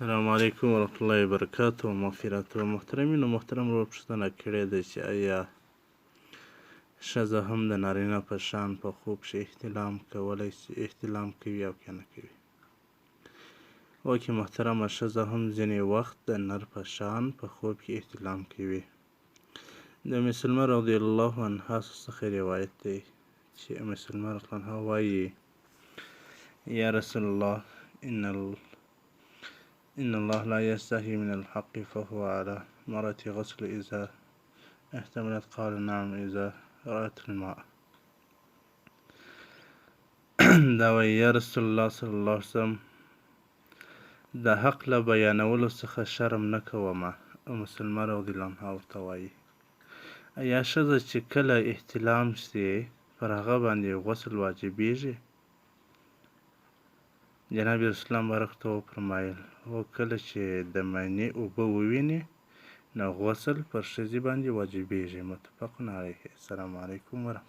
السلام علیکم ورحمة الله وبرکاته. مغفرت و محترمینو، محترم ورور پوښتنه کړې ده چې آیا ښځه هم د نارینه په شان په خوب کې احتلام کوي او که نه کوي. وکې محترمه، ښځه هم ځینې وخت د نر په شان په خوب کې احتلام کوي. د ام سلمه رضی الله عنها څخه روایت دی چې ام سلمه رضی الله عنها وایي: یا رسول الله، إن الله لا يستحي من الحق فهو على مرة غسل إذا احتملت. قال نعم إذا رأت الماء. دا وایي: یا رسول الله صلی الله علیه وسلم، د حق له بیانولو څخه شرم نه کومه. ام سلمه رضی الله عنها ورته وایي: ایا ښځه چې کله احتلام شي پر هغه باندې غسل واجبیږي؟ جناب رسول الله مبارک ته وفرمایل: هو، کله چې د مني اوبه وویني نو غسل پر ښځې باندې واجبیږي. متفق علیه. السلام علیکم ورحمة الله.